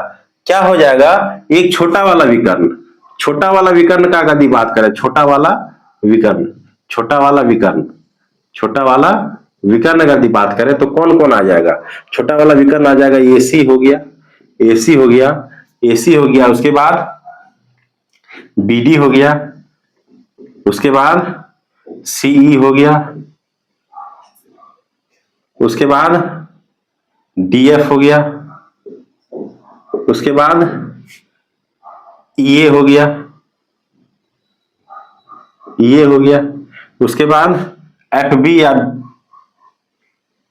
क्या हो जाएगा, एक छोटा वाला विकर्ण, छोटा वाला विकर्ण का यदि बात करें, छोटा वाला विकर्ण, छोटा वाला विकर्ण, छोटा वाला विकर्ण अगर बात करें तो कौन कौन आ जाएगा, छोटा वाला विकर्ण आ जाएगा, एसी हो गया, एसी हो गया, एसी हो गया, उसके बाद बीडी हो गया, उसके बाद सीई हो गया, उसके बाद डीएफ हो गया, उसके बाद ये हो गया, ये हो गया, उसके बाद एफबी या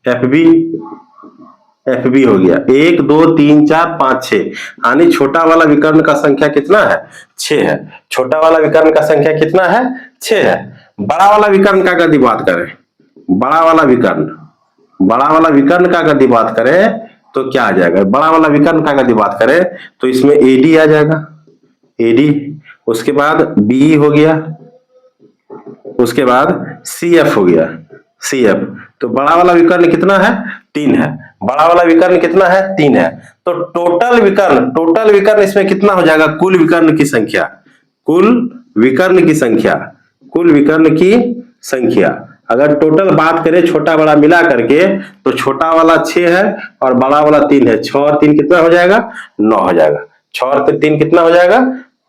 एफबी, एफबी हो गया। 1 2 3 4 5 6, यानी छोटा वाला विकर्ण का संख्या कितना है, 6 है। छोटा वाला विकर्ण का संख्या कितना है, 6 है। बड़ा वाला विकर्ण का यदि बात करें, बड़ा वाला विकर्ण, बड़ा वाला विकर्ण का यदि बात करें तो क्या आ जाएगा, बड़ा वाला विकर्ण का यदि बात करें तो इसमें एडी आ जाएगा, एडी, उसके बाद बी हो गया, उसके बाद सीएफ हो गया, सीएफ। तो बड़ा वाला विकर्ण कितना है, 3 है। बड़ा वाला विकर्ण कितना है, 3 है। तो टोटल विकर्ण, टोटल विकर्ण इसमें कितना हो जाएगा, कुल विकर्ण की संख्या, कुल विकर्ण की संख्या, कुल विकर्ण की संख्या। अगर टोटल बात करें छोटा बड़ा मिला करके तो छोटा वाला 6 है और बड़ा वाला 3 है। 6 और 3 कितना हो जाएगा, 9 हो जाएगा। 6 और 3 कितना हो जाएगा,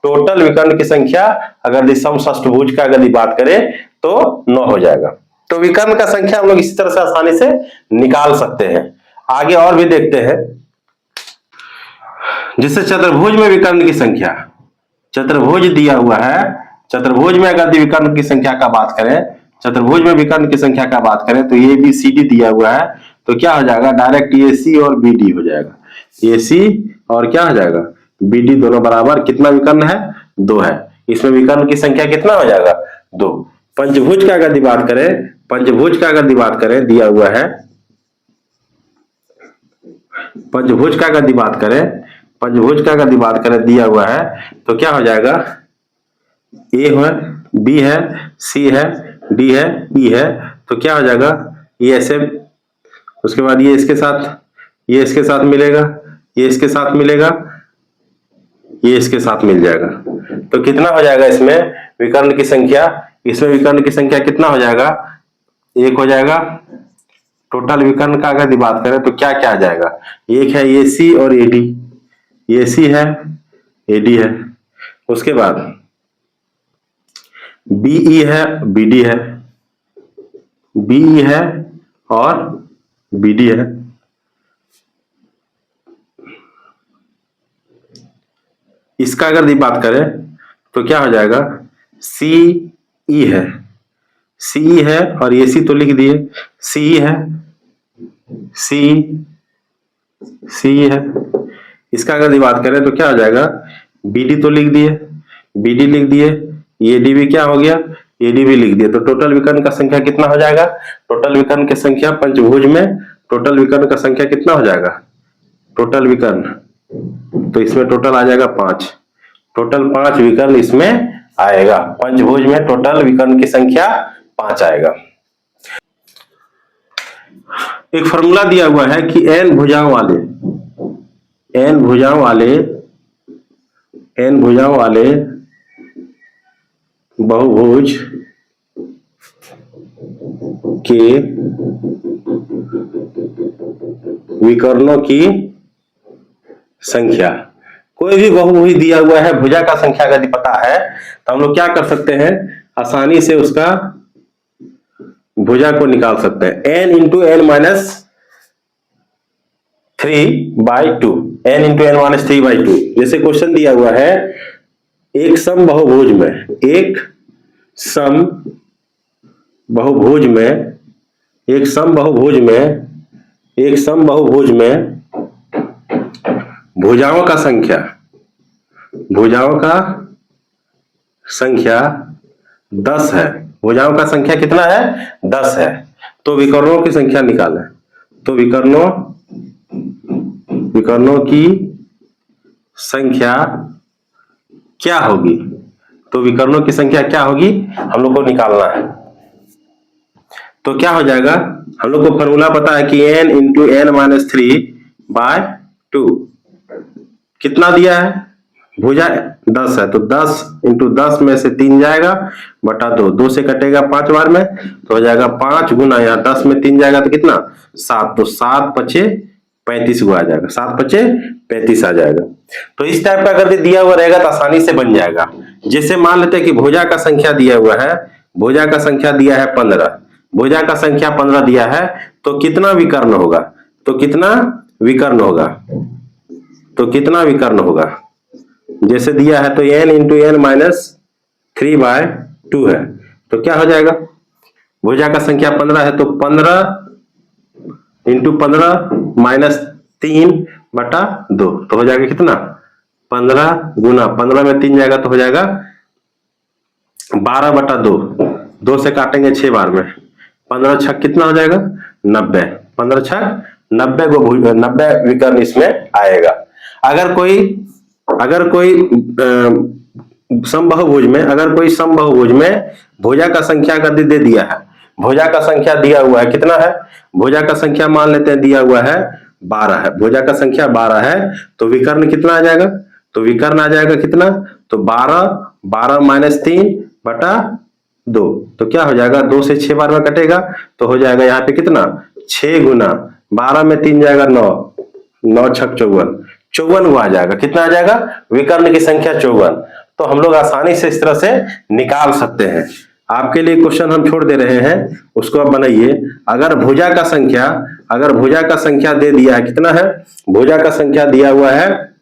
टोटल विकर्ण की संख्या अगर सम षष्ठभुज का अगर बात करें तो 9 हो जाएगा। तो विकर्ण का संख्या हम लोग इसी तरह से आसानी से निकाल सकते हैं। आगे और भी देखते हैं, जिससे चतुर्भुज में विकर्ण की संख्या, चतुर्भुज दिया हुआ है, चतुर्भुज में अगर विकर्ण की संख्या का बात करें, चतुर्भुज में विकर्ण की संख्या का बात करें तो ए बी सी डी दिया हुआ है, तो क्या हो जाएगा, डायरेक्ट एसी और बीडी हो जाएगा। एसी और क्या हो जाएगा, बीडी, दोनों बराबर कितना विकर्ण है, 2 है। इसमें विकर्ण की संख्या कितना हो जाएगा, 2। पंचभुज का अगर बात करें, पंचभुज का अगर बात करें दिया हुआ है, पंचभुज का अगर बात करें, पंचभुज का अगर बात करें दिया हुआ है तो क्या हो जाएगा, ए है, बी है, सी है, डी है, ई है। तो क्या हो जाएगा, ये ऐसे, उसके बाद ये इसके साथ, ये इसके साथ मिलेगा, ये इसके साथ मिलेगा, ये इसके साथ मिल जाएगा। तो कितना हो जाएगा इसमें विकर्ण की संख्या, इसमें विकर्ण की संख्या कितना हो जाएगा, 1 हो जाएगा। टोटल विकर्ण का अगर बात करें तो क्या क्या आ जाएगा, 1 है एसी और एडी, एसी है, एडी है। उसके बाद बीई है, बीडी है, बीई है और बीडी है। इसका अगर बात करें तो क्या हो जाएगा, सीई है, सीई है और एसी तो लिख दिए, सी है, सी, सी है। इसका अगर बात करें तो क्या हो जाएगा, बीडी तो लिख दिए, बीडी लिख दिए, एडी भी क्या हो गया, एडी भी लिख दिए। तो टोटल विकर्ण का संख्या कितना हो जाएगा, टोटल विकर्ण की संख्या पंचभुज में टोटल विकर्ण का संख्या कितना हो जाएगा, टोटल विकर्ण, तो इसमें टोटल आ जाएगा 5, टोटल 5 विकर्ण इसमें आएगा। पंचभुज में टोटल विकर्ण की संख्या 5 आएगा। एक फॉर्मूला दिया हुआ है कि n भुजाओं वाले, n भुजाओं वाले, n भुजाओं वाले बहुभुज के विकर्णों की संख्या। कोई भी बहुभुज दिया हुआ है, भुजा का संख्या यदि पता है तो हम लोग क्या कर सकते हैं, आसानी से उसका भुजा को निकाल सकते हैं। n into n minus 3/2, n into n minus 3/2। जैसे क्वेश्चन दिया हुआ है, एक सम बहुभुज में, एक सम बहुभुज में, एक सम बहुभुज में, एक सम बहुभुज में भुजाओं का संख्या, भुजाओं का संख्या 10 है। भुजाओं का संख्या कितना है, 10 है। तो विकर्णों की संख्या निकालें। तो विकर्णों की संख्या क्या होगी, तो विकर्णों की संख्या क्या होगी हम लोग को निकालना है। तो क्या हो जाएगा, हम लोग को फॉर्मूला पता है कि n इंटू एन माइनस 3/2 कितना दिया है, भुजा 10 है तो 10 इंटू 10 में से 3 जाएगा बटा 2, 2 से कटेगा 5 बार में तो हो जाएगा 5 गुना, यहाँ 10 में 3 जाएगा तो कितना 7, तो 7 पचे 35 को आ जाएगा, 7 पचे 35 आ जाएगा। तो इस टाइप का अगर दिया हुआ रहेगा तो आसानी से बन जाएगा। जैसे मान लेते हैं कि भुजा का संख्या दिया हुआ है, भुजा का संख्या दिया है 15, भुजा का संख्या 15 दिया है तो कितना विकर्ण होगा, तो कितना विकर्ण होगा, तो कितना विकर्ण होगा, जैसे दिया है तो n इंटू एन माइनस 3/2 है तो क्या हो जाएगा, भुजा का संख्या 15 है तो 15 इंटू 15 माइनस 3/2 तो हो जाएगा कितना 15 गुना 15 में 3 जाएगा तो हो जाएगा 12/2, 2 से काटेंगे 6 बार में, 15 छक कितना हो जाएगा 90, 15 छक 90 को 90 विकर्ण इसमें आएगा। अगर कोई समबाहुभुज में, अगर कोई समबाहुभुज में भुजा का संख्या अगर दे दिया है, भुजा का संख्या दिया हुआ है कितना है, भुजा का संख्या मान लेते हैं दिया हुआ है 12 है, भुजा का संख्या 12 है तो विकर्ण कितना आ जाएगा, तो विकर्ण आ जाएगा कितना, तो 12 माइनस 3/2 तो क्या हो जाएगा 2 से 6 बार में कटेगा तो हो जाएगा यहाँ पे कितना 6 गुना 12 में 3 जाएगा 9, 9 छक 54 को आ जाएगा, कितना आ जाएगा विकर्ण की संख्या 54। तो हम लोग आसानी से इस तरह से निकाल सकते हैं। आपके लिए क्वेश्चन हम छोड़ दे रहे हैं, उसको आप बनाइए। अगर भुजा का संख्या दे दिया है कितना है, भुजा का संख्या दिया हुआ है,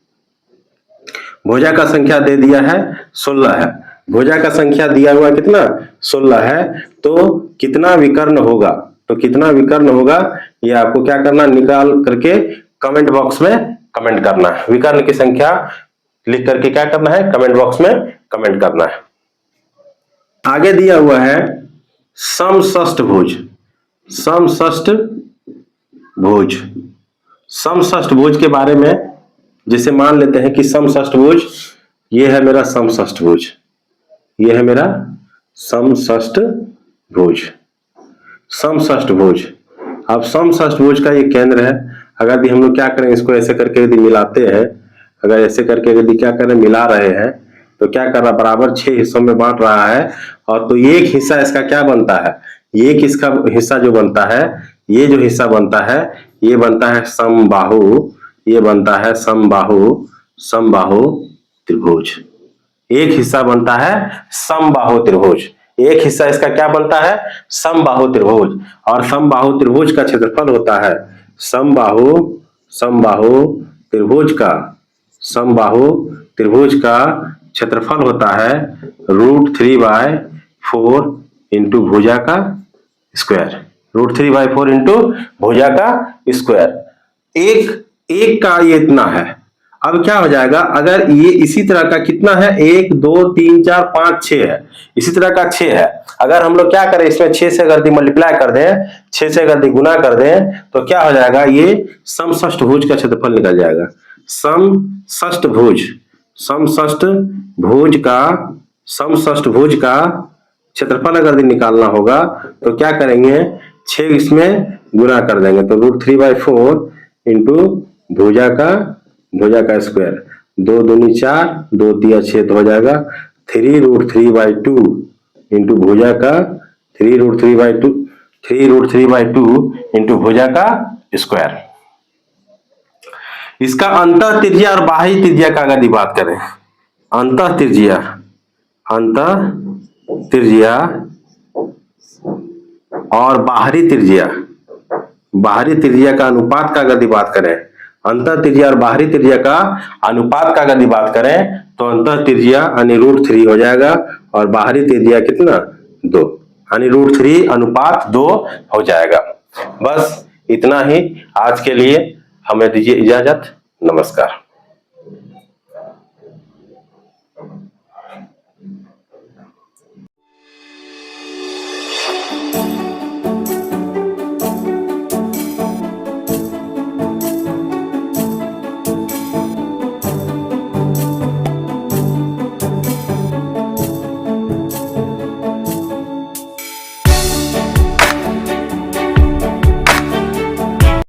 भुजा का संख्या दे दिया है 16 है, भुजा का संख्या दिया हुआ कितना 16 है तो कितना विकर्ण होगा, तो कितना विकर्ण होगा ये आपको क्या करना, निकाल करके कमेंट बॉक्स में कमेंट करना है। विकर्ण की संख्या लिख करके क्या करना है, कमेंट बॉक्स में कमेंट करना है। आगे दिया हुआ है समषष्ठभुज, समषष्ठभुज, समषष्ठभुज के बारे में जैसे मान लेते हैं कि समषष्ठभुज ये है मेरा समषष्ठभुज, ये है मेरा समषष्ठभुज, समषष्ठभुज। अब समषष्ठभुज का ये केंद्र है, अगर भी हम लोग क्या करें इसको ऐसे करके यदि मिलाते हैं, अगर ऐसे करके यदि क्या करें मिला रहे हैं तो क्या कर रहा बराबर 6 हिस्सों में बांट रहा है, और तो एक हिस्सा इसका क्या बनता है, एक इसका हिस्सा जो बनता है, ये जो हिस्सा बनता है ये बनता है समबाहु, ये बनता है समबाहु त्रिभुज, एक हिस्सा बनता है समबाहु त्रिभुज, एक हिस्सा इसका क्या बनता है समबाहु त्रिभुज। और समबाहु त्रिभुज का क्षेत्रफल होता है, समबाहु त्रिभुज का क्षेत्रफल होता है √3/4 इंटू भुजा का स्क्वायर, √3/4 इंटू भुजा का स्क्वायर। एक का ये इतना है। अब क्या हो जाएगा, अगर ये इसी तरह का कितना है 1 2 3 4 5 6 है, इसी तरह का 6 है, अगर हम लोग क्या करें इसमें 6 से अगर मल्टीप्लाई कर दें, 6 से अगर गुना कर दें तो क्या हो जाएगा, ये समषष्ठभुज का क्षेत्रफल निकल जाएगा। समषष्ठभुज का क्षेत्रफल अगर निकालना होगा तो क्या करेंगे, 6 इसमें गुना कर देंगे तो √3/4 इंटू भुजा का स्क्वायर, 2 दूनी 4 2 तिया 6 तो हो जाएगा 3√3/2 इंटू भुजा का 3√3/2 इंटू भुजा का स्क्वायर। इसका अंतः त्रिज्या और बाह्य त्रिज्या का अगर बात करें, अंतः त्रिज्या और बाहरी त्रिज्या का अनुपात का अगर बात करें, अंतः त्रिज्या और बाहरी त्रिज्या का अनुपात का अगर बात करें तो अंतः त्रिज्या यानी √3 हो जाएगा और बाहरी त्रिज्या कितना 2 यानी √3 अनुपात 2 हो जाएगा। बस इतना ही आज के लिए, हमें दीजिए इजाजत, नमस्कार।